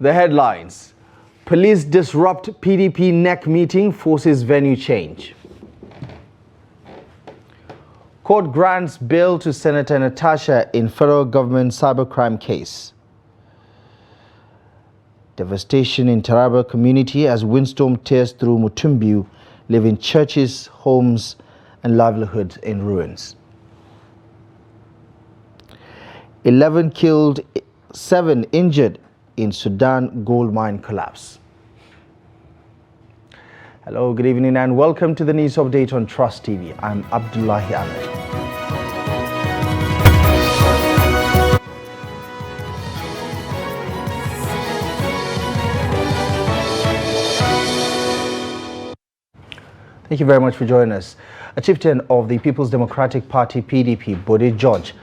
The headlines: Police disrupt PDP NEC meeting, forces venue change. Court grants bail to Senator Natasha in federal government cybercrime case. Devastation in Taraba community as windstorm tears through Mutumbu, leaving churches, homes and livelihoods in ruins. 11 killed, 7 injured in Sudan gold mine collapse. Hello, good evening and welcome to the news update on Trust TV. I'm Abdullahi Ahmed. Thank you very much for joining us. A chieftain of the People's Democratic Party PDP, Bode George,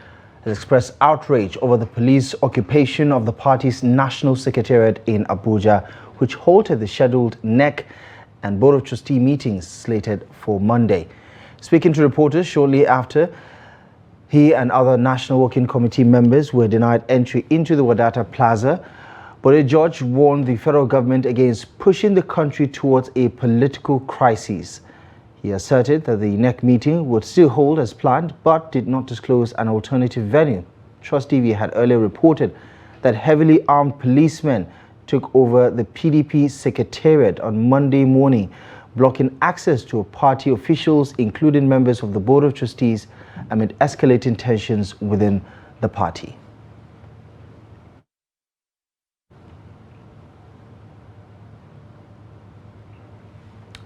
has expressed outrage over the police occupation of the party's national secretariat in Abuja, which halted the scheduled NEC and Board of Trustee meetings slated for Monday. Speaking to reporters shortly after, he and other National Working Committee members were denied entry into the Wadata Plaza. Bode George warned the federal government against pushing the country towards a political crisis. He asserted that the NEC meeting would still hold as planned, but did not disclose an alternative venue. Trust TV had earlier reported that heavily armed policemen took over the PDP secretariat on Monday morning, blocking access to party officials, including members of the Board of Trustees, amid escalating tensions within the party.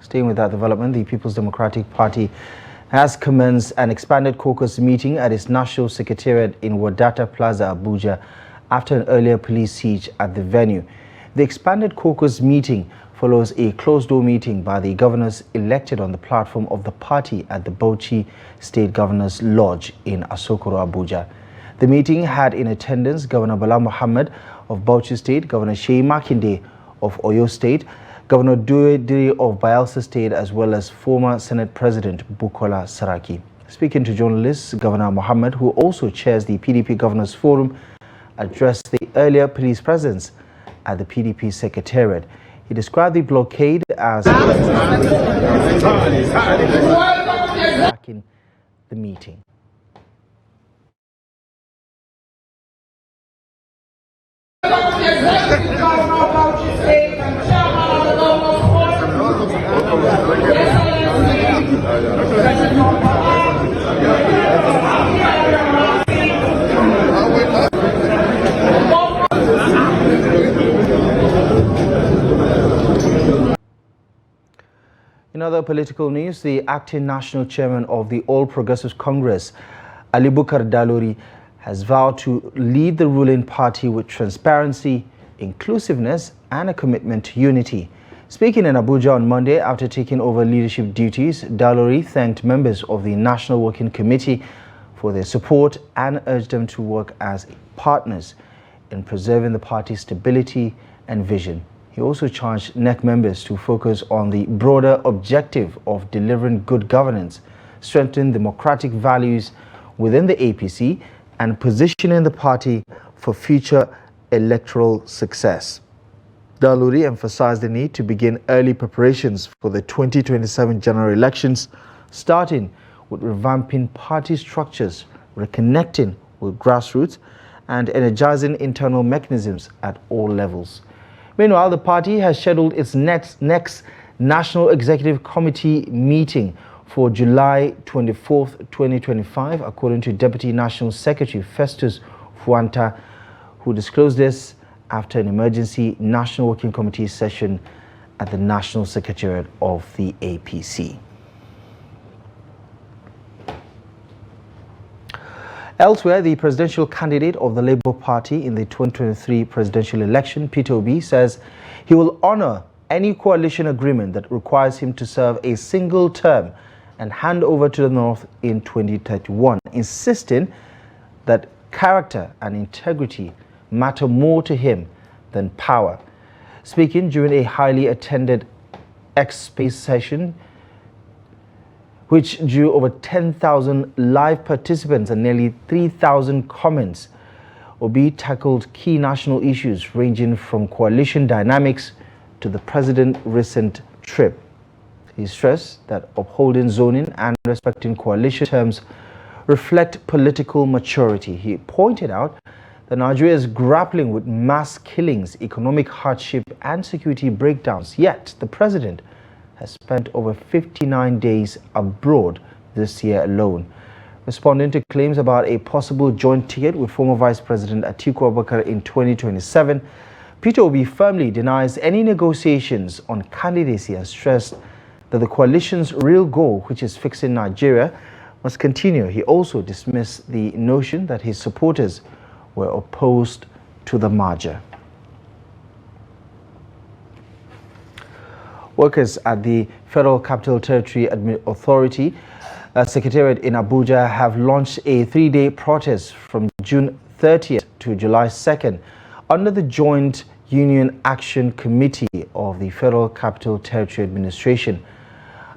Staying with that development, the People's Democratic Party has commenced an expanded caucus meeting at its national secretariat in Wadata Plaza, Abuja, after an earlier police siege at the venue. The expanded caucus meeting follows a closed-door meeting by the governors elected on the platform of the party at the Bauchi State Governors Lodge in Asokoro, Abuja. The meeting had in attendance Governor Bala Mohammed of Bauchi State, Governor Sheyi Makinde of Oyo State, Governor Due of Bayelsa State, as well as former Senate President Bukola Saraki. Speaking to journalists, Governor Mohammed, who also chairs the PDP Governors Forum, addressed the earlier police presence at the PDP Secretariat. He described the blockade as attacking the meeting. In other political news, the acting national chairman of the All Progressives Congress, Ali Bukar Daluri, has vowed to lead the ruling party with transparency, inclusiveness and a commitment to unity. Speaking in Abuja on Monday after taking over leadership duties, Daluri thanked members of the National Working Committee for their support and urged them to work as partners in preserving the party's stability and vision. He also charged NEC members to focus on the broader objective of delivering good governance, strengthening democratic values within the APC, and positioning the party for future electoral success. Daluri emphasized the need to begin early preparations for the 2027 general elections, starting with revamping party structures, reconnecting with grassroots, and energizing internal mechanisms at all levels. Meanwhile, the party has scheduled its next National Executive Committee meeting for July 24th, 2025, according to Deputy National Secretary Festus Fuanta, who disclosed this after an emergency National Working Committee session at the National Secretariat of the APC. Elsewhere, the presidential candidate of the Labour Party in the 2023 presidential election, Peter Obi, says he will honor any coalition agreement that requires him to serve a single term and hand over to the North in 2031, insisting that character and integrity matter more to him than power. Speaking during a highly attended X-Space session, which drew over 10,000 live participants and nearly 3,000 comments, Obi tackled key national issues ranging from coalition dynamics to the president's recent trip. He stressed that upholding zoning and respecting coalition terms reflect political maturity. He pointed out that Nigeria is grappling with mass killings, economic hardship, and security breakdowns. Yet, the president has spent over 59 days abroad this year alone. Responding to claims about a possible joint ticket with former Vice President Atiku Abubakar in 2027, Peter Obi firmly denies any negotiations on candidacy and stressed that the coalition's real goal, which is fixing Nigeria, must continue. He also dismissed the notion that his supporters were opposed to the merger. Workers at the Federal Capital Territory Authority Secretariat in Abuja have launched a 3-day protest from June 30th to July 2nd under the Joint Union Action Committee of the Federal Capital Territory Administration.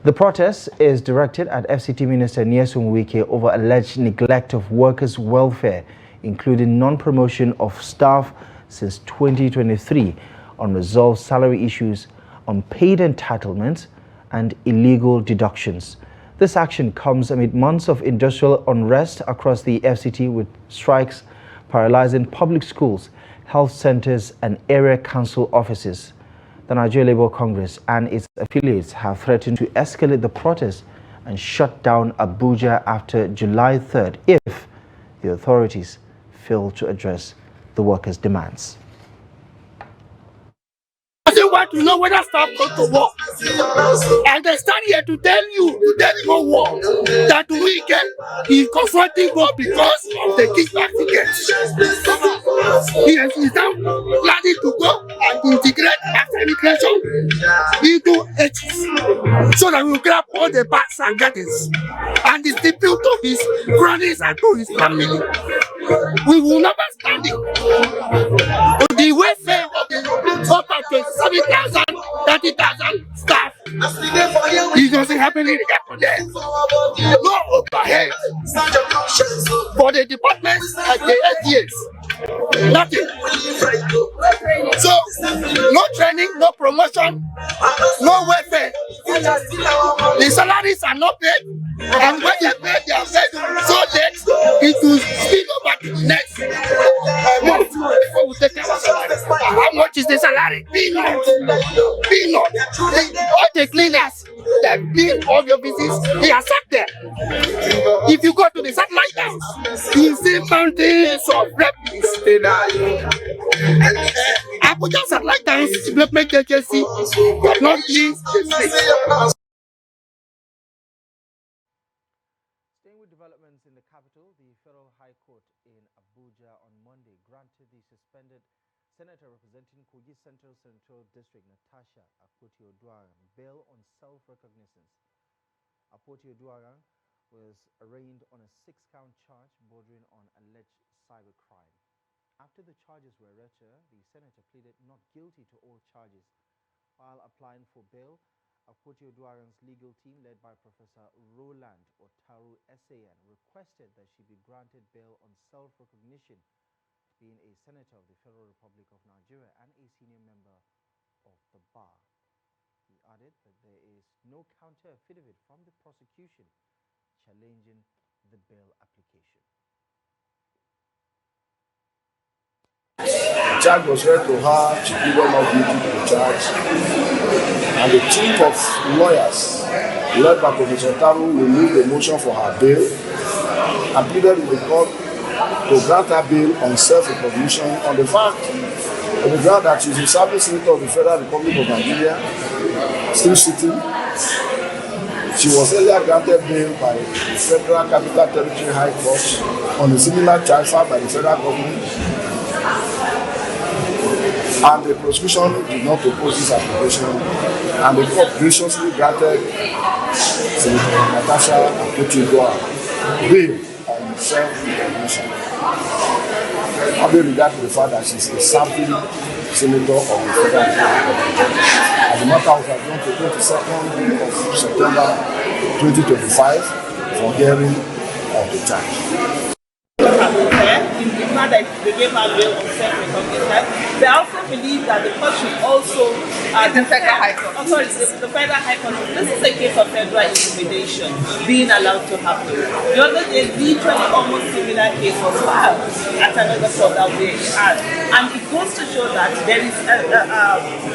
The protest is directed at FCT Minister Nyesom Wike over alleged neglect of workers' welfare, including non-promotion of staff since 2023, unresolved salary issues, unpaid entitlements, and illegal deductions. This action comes amid months of industrial unrest across the FCT, with strikes paralyzing public schools, health centers, and area council offices. The Nigeria Labour Congress and its affiliates have threatened to escalate the protest and shut down Abuja after July 3rd if the authorities fail to address the workers' demands. I want to know whether staff go to work. And they stand here to tell you go work, that weekend is confronting work because of the kickback tickets. He is now planning to go and integrate after immigration into H's so that we will grab all the bats and gardens and distribute to his grannies and to his family. We will never stand it. The welfare of the upper 27,000, 30,000 staff. It doesn't happen in the no overhead. For the departments like the SDAs, nothing. So, no training, no promotion, no welfare. The salaries are not paid, and when they pay, they are paid so late, it will spill over to the next month before we take our salary. How much is the salary? Peanut. All the cleaners that bill all your visits, they are sacked there. If you go to the satellite house, you see mountains of refugees. Abuja Satellite House Development Agency but not please the state. Staying with developments in the capital, the Federal High Court in Abuja on Monday granted the suspended Senator representing Kogi Central District, Natasha Akpoti-Oduaghan, bail on self-recognizance. Akpoti-Oduaghan was arraigned on a 6-count charge bordering on alleged cybercrime. After the charges were read to her, the senator pleaded not guilty to all charges. While applying for bail, Akpoti-Oduaghan's legal team, led by Professor Roland Otaru SAN, requested that she be granted bail on self-recognition, being a senator of the Federal Republic of Nigeria and a senior member of the bar. He added that there is no counter-affidavit from the prosecution challenging the bail application. The charge was read to her, she pleaded not guilty to the charge, and the team of lawyers led by Professor Taru removed the motion for her bail and pleaded with the court to grant her bail on self-recognition on the fact of the ground that she is a serving senator of the Federal Republic of Nigeria, still sitting. She was earlier granted bail by the Federal Capital Territory High Court on a similar charge filed by the federal government, and the prosecution did not oppose this application, and the court graciously granted Senator Natasha Akpoti-Oduaghan bail on self-recognition. Having regard to the fact that she is a serving senator of the Federal Republic. As the matter was adjourned to 22nd of September 2025 for hearing of the charge. demand that they gave her bail on self-recognition. They also believe that the court should also the Federal High Court. The Federal High Court. This is a case of federal intimidation being allowed to happen. The other day, literally almost similar case was filed at another court that we had, and it goes to show that there is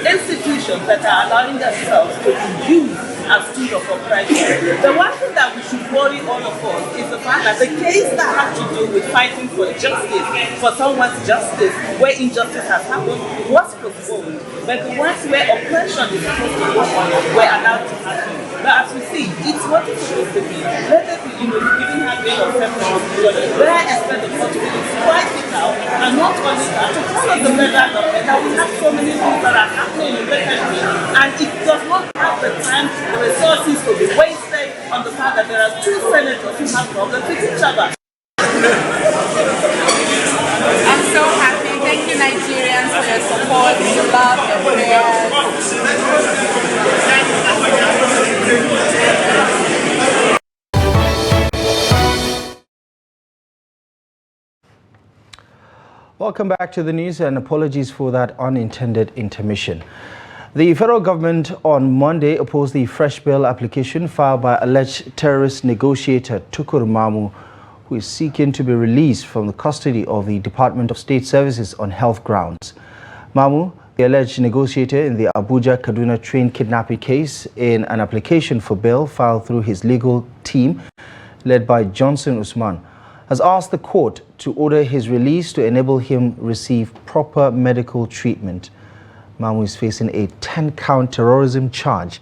institutions that are allowing themselves to be used as tools of oppression. The one thing that we should worry all of us is the fact that the case that has to do with fighting for justice, for someone's justice, where injustice has happened, was postponed. But the ones where oppression is supposed to go on were allowed to happen. But as we see, it's what it's supposed to be. Let us be, giving her bail of self-recognition, where I expect the court to be quite it out, and not only that, to tell us the federal government that we have so many things that are happening in the country, and it does not have the time, the resources to be wasted on the fact that there are two senators who have problems with each other. I'm so happy. Thank you, Nigerians, for your support, your love, your prayers. Welcome back to the news, and apologies for that unintended intermission. The federal government on Monday opposed the fresh bail application filed by alleged terrorist negotiator Tukur Mamu, who is seeking to be released from the custody of the Department of State Services on health grounds. Mamu, the alleged negotiator in the Abuja-Kaduna train kidnapping case, in an application for bail filed through his legal team, led by Johnson Usman, has asked the court to order his release to enable him receive proper medical treatment. Mamu is facing a 10-count terrorism charge.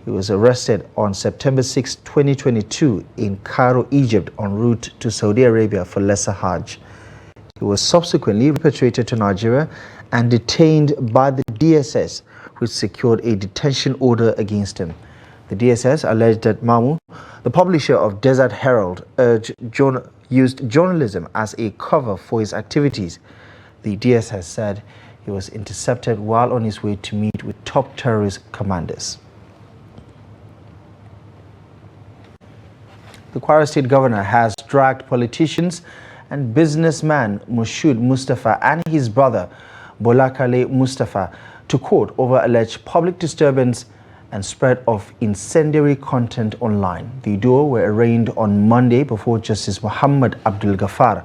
He was arrested on September 6, 2022 in Cairo, Egypt, en route to Saudi Arabia for Lesser Hajj. He was subsequently repatriated to Nigeria and detained by the DSS, which secured a detention order against him. The DSS alleged that Mamu, the publisher of Desert Herald, used journalism as a cover for his activities. The DSS said he was intercepted while on his way to meet with top terrorist commanders. The Kwara State governor has dragged politicians and businessman Moshood Mustafa and his brother Bolakale Mustafa to court over alleged public disturbance and spread of incendiary content online. The duo were arraigned on Monday before Justice Muhammad Abdul Ghaffar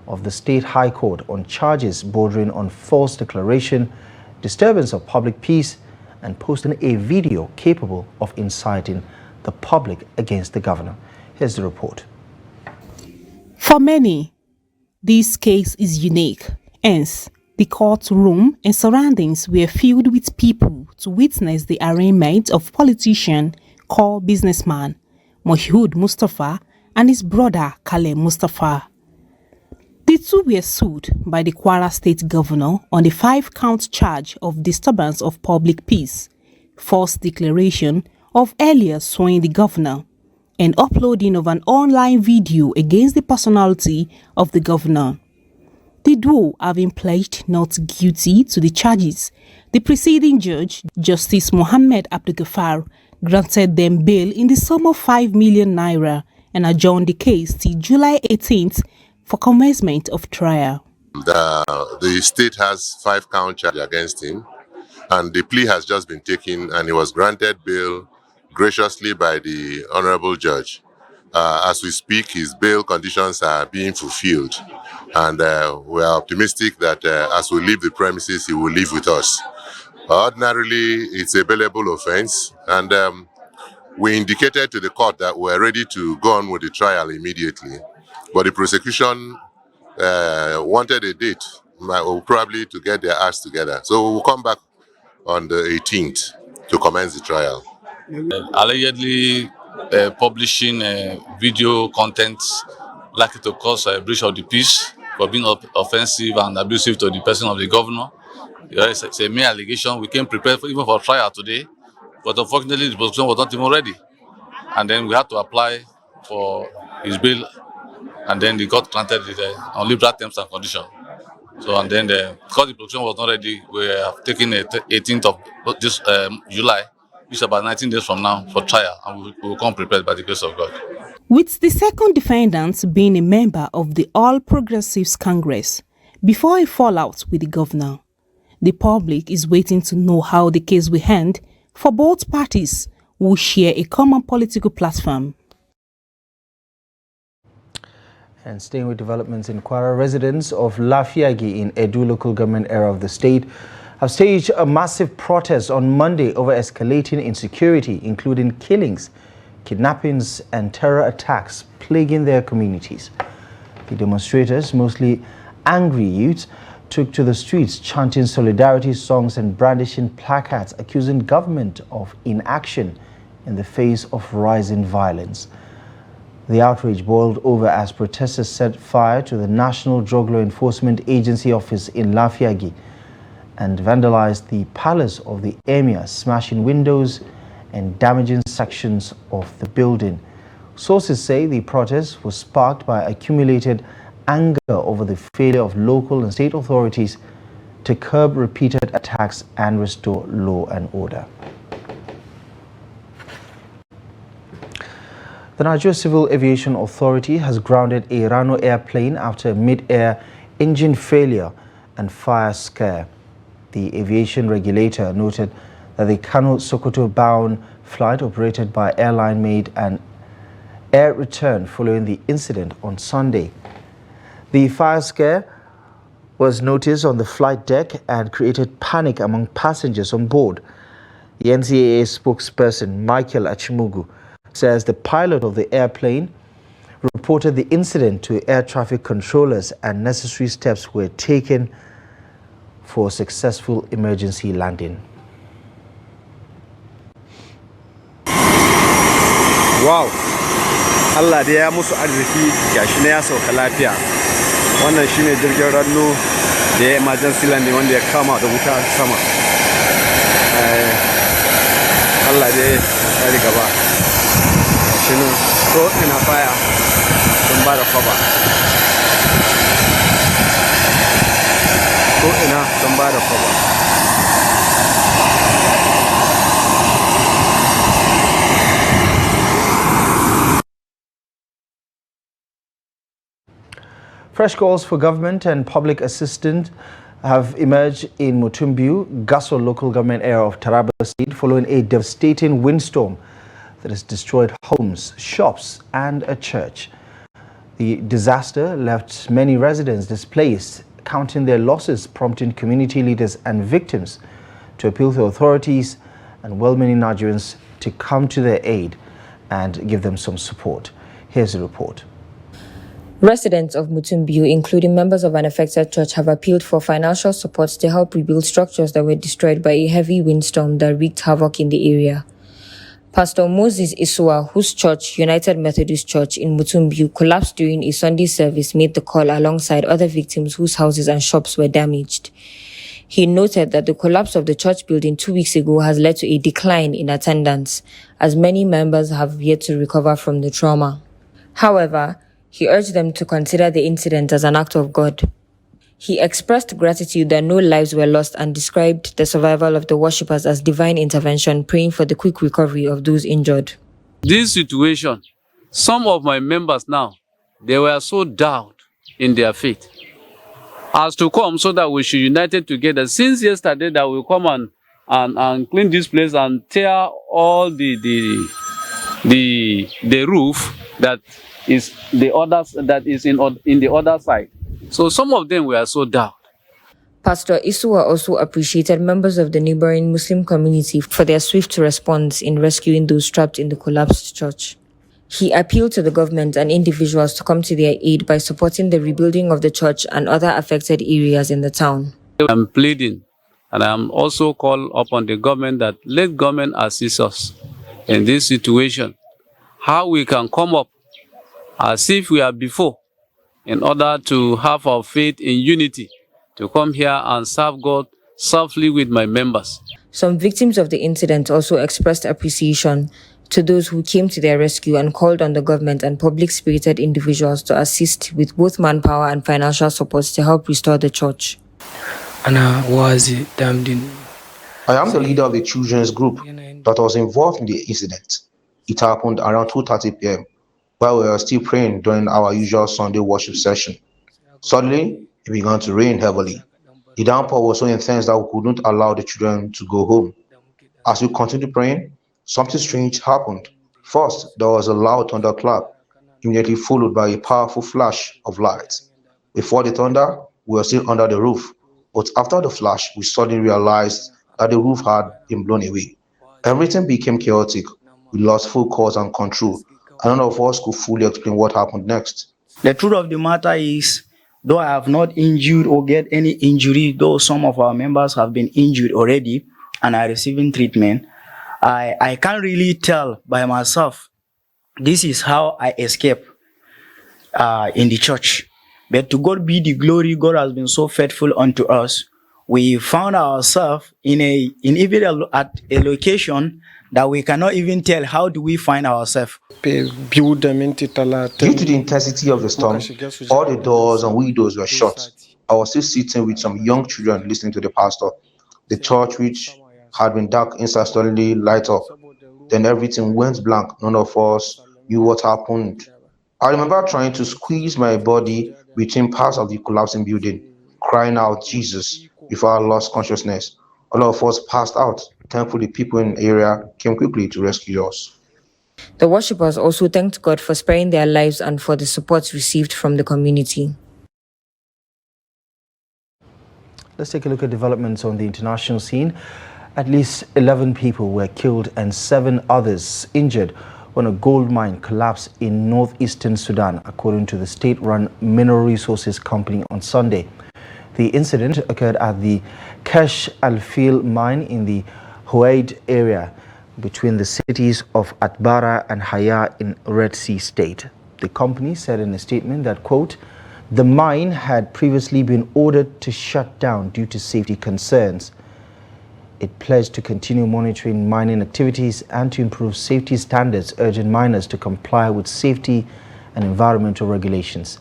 of the State High Court on charges bordering on false declaration, disturbance of public peace, and posting a video capable of inciting the public against the governor. Here's the report. For many, this case is unique. Hence, the courtroom and surroundings were filled with people to witness the arraignment of politician called businessman Moshood Mustafa and his brother Kale Mustafa. The two were sued by the Kwara State governor on the 5-count charge of disturbance of public peace, false declaration of earlier swearing the governor, and uploading of an online video against the personality of the governor. The duo have been pledged not guilty to the charges. The preceding judge, Justice Muhammad Abdul Ghaffar, granted them bail in the sum of 5 million naira and adjourned the case till July 18th for commencement of trial. The state has 5-count charge against him, and the plea has just been taken, and he was granted bail graciously by the honorable judge. As we speak, his bail conditions are being fulfilled, and we are optimistic that as we leave the premises, he will live with us. Ordinarily, it's a bailable offense, and we indicated to the court that we're ready to go on with the trial immediately, but the prosecution wanted a date, probably to get their acts together. So we'll come back on the 18th to commence the trial. Allegedly publishing video content likely to cause a breach of the peace for being offensive and abusive to the person of the governor. It's a mere allegation. We came prepared even for trial today, but unfortunately the prosecution was not even ready. And then we had to apply for his bail, and then the court granted it on liberal terms and conditions. So, and then because the prosecution was not ready, we have taken the 18th of this July, which is about 19 days from now, for trial, and we will come prepared by the grace of God. with the second defendant being a member of the All Progressives Congress before a fallout with the governor. The public is waiting to know how the case will end for both parties who share a common political platform. And staying with developments in Kwara, residents of Lafiagi in Edo local government area of the state have staged a massive protest on Monday over escalating insecurity, including killings, kidnappings and terror attacks plaguing their communities. The demonstrators, mostly angry youths, took to the streets chanting solidarity songs and brandishing placards accusing government of inaction in the face of rising violence. The outrage boiled over as protesters set fire to the National Drug Law Enforcement Agency office in Lafiagi and vandalized the palace of the emir, smashing windows and damaging sections of the building. Sources say the protest was sparked by accumulated anger over the failure of local and state authorities to curb repeated attacks and restore law and order. The Nigeria Civil Aviation Authority has grounded a Rano airplane after a mid-air engine failure and fire scare. The aviation regulator noted that the Kano-Sokoto-bound flight operated by airline made an air return following the incident on Sunday. The fire scare was noticed on the flight deck and created panic among passengers on board. The NCAA spokesperson, Michael Achimugu, says the pilot of the airplane reported the incident to air traffic controllers and necessary steps were taken for successful emergency landing. Wow! Allah da ya musu arziki gashi ne ya sauka lafiya. Wannan shine jirgin Rano da ya emergency landing wanda ya kama da wuta sama. Allah da ya tsari gaba. Shinu ko ina fire sun ba da cover. Ko ina sun ba da cover. Fresh calls for government and public assistance have emerged in Mutumbiu, Gasso local government area of Taraba State following a devastating windstorm that has destroyed homes, shops and a church. The disaster left many residents displaced, counting their losses, prompting community leaders and victims to appeal to authorities and well-meaning Nigerians to come to their aid and give them some support. Here's the report. Residents of Mutumbiu, including members of an affected church, have appealed for financial support to help rebuild structures that were destroyed by a heavy windstorm that wreaked havoc in the area. Pastor Moses Isua, whose church, United Methodist Church in Mutumbiu, collapsed during a Sunday service, made the call alongside other victims whose houses and shops were damaged. He noted that the collapse of the church building 2 weeks ago has led to a decline in attendance, as many members have yet to recover from the trauma. However, he urged them to consider the incident as an act of God. He expressed gratitude that no lives were lost and described the survival of the worshippers as divine intervention, praying for the quick recovery of those injured. This situation, some of my members now, they were so down in their faith as to come so that we should unite together. Since yesterday that we come and clean this place and tear all the roof that is the others that is in the other side. So some of them were so down. Pastor Isua also appreciated members of the neighboring Muslim community for their swift response in rescuing those trapped in the collapsed church. He appealed to the government and individuals to come to their aid by supporting the rebuilding of the church and other affected areas in the town. I'm pleading and I'm also called upon the government that let government assist us in this situation. How we can come up as if we are before, in order to have our faith in unity, to come here and serve God softly with my members. Some victims of the incident also expressed appreciation to those who came to their rescue and called on the government and public-spirited individuals to assist with both manpower and financial support to help restore the church. I am the leader of the children's group that was involved in the incident. It happened around 2:30 p.m. while we were still praying during our usual Sunday worship session. Suddenly, it began to rain heavily. The downpour was so intense that we couldn't allow the children to go home. As we continued praying, something strange happened. First, there was a loud thunderclap, immediately followed by a powerful flash of light. Before the thunder, we were still under the roof, but after the flash, we suddenly realized that the roof had been blown away. Everything became chaotic. We lost focus and control, and none of us could fully explain what happened next. The truth of the matter is, though I have not injured or get any injury, though some of our members have been injured already and are receiving treatment, I can't really tell by myself. This is how I escape in the church. But to God be the glory, God has been so faithful unto us. We found ourselves at a location that we cannot even tell how do we find ourselves. Due to the intensity of the storm, all the doors and windows were shut. I was still sitting with some young children listening to the pastor. The church, which had been dark inside, suddenly light up. Then everything went blank. None of us knew what happened. I remember trying to squeeze my body between parts of the collapsing building, crying out, Jesus, before I lost consciousness. All of us passed out. Thankfully, people in the area came quickly to rescue us. The worshippers also thanked God for sparing their lives and for the support received from the community. Let's take a look at developments on the international scene. At least 11 people were killed and 7 others injured when a gold mine collapsed in northeastern Sudan, according to the state-run Mineral Resources Company on Sunday. The incident occurred at the Kesh Al-Fil mine in the Huaid area between the cities of Atbara and Haya in Red Sea State. The company said in a statement that, quote, the mine had previously been ordered to shut down due to safety concerns. It pledged to continue monitoring mining activities and to improve safety standards, urging miners to comply with safety and environmental regulations.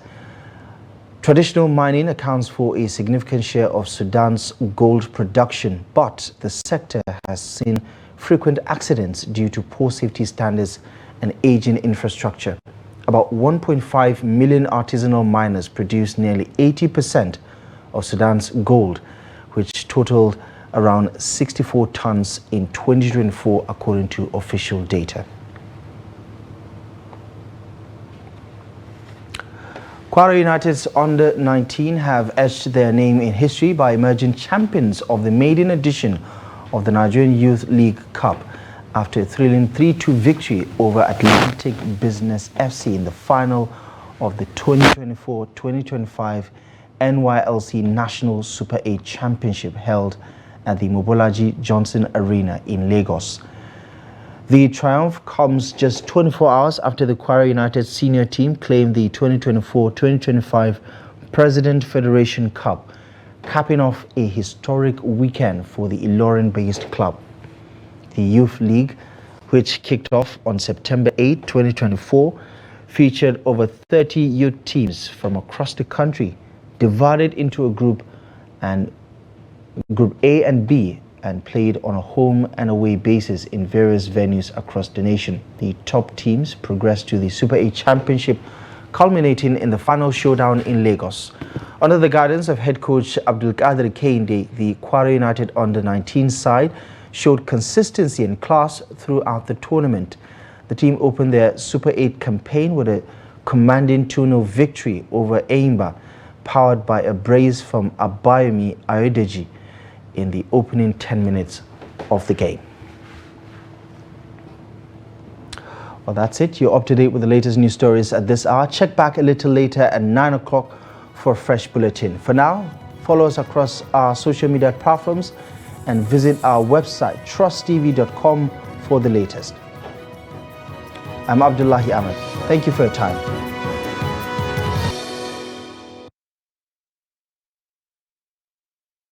Traditional mining accounts for a significant share of Sudan's gold production, but the sector has seen frequent accidents due to poor safety standards and aging infrastructure. About 1.5 million artisanal miners produce nearly 80% of Sudan's gold, which totaled around 64 tons in 2024, according to official data. Kwara United's under-19 have etched their name in history by emerging champions of the maiden edition of the Nigerian Youth League Cup after a thrilling 3-2 victory over Atlantic Business FC in the final of the 2024-2025 NYLC National Super 8 Championship held at the Mobolaji Johnson Arena in Lagos. The triumph comes just 24 hours after the Kwara United senior team claimed the 2024-2025 President Federation Cup, capping off a historic weekend for the Ilorin-based club. The Youth League, which kicked off on September 8, 2024, featured over 30 youth teams from across the country, divided into a Group A and B, and played on a home and away basis in various venues across the nation. The top teams progressed to the Super 8 Championship, culminating in the final showdown in Lagos. Under the guidance of head coach Abdul Qadir Kehinde, the Kwara United under-19 side showed consistency and class throughout the tournament. The team opened their Super 8 campaign with a commanding 2-0 victory over Eimba, powered by a brace from Abayomi Ayodeji in the opening 10 minutes of the game. Well, that's it. You're up to date with the latest news stories at this hour. Check back a little later at 9 o'clock for a fresh bulletin. For now, follow us across our social media platforms and visit our website, trusttv.com, for the latest. I'm Abdullahi Ahmed. Thank you for your time.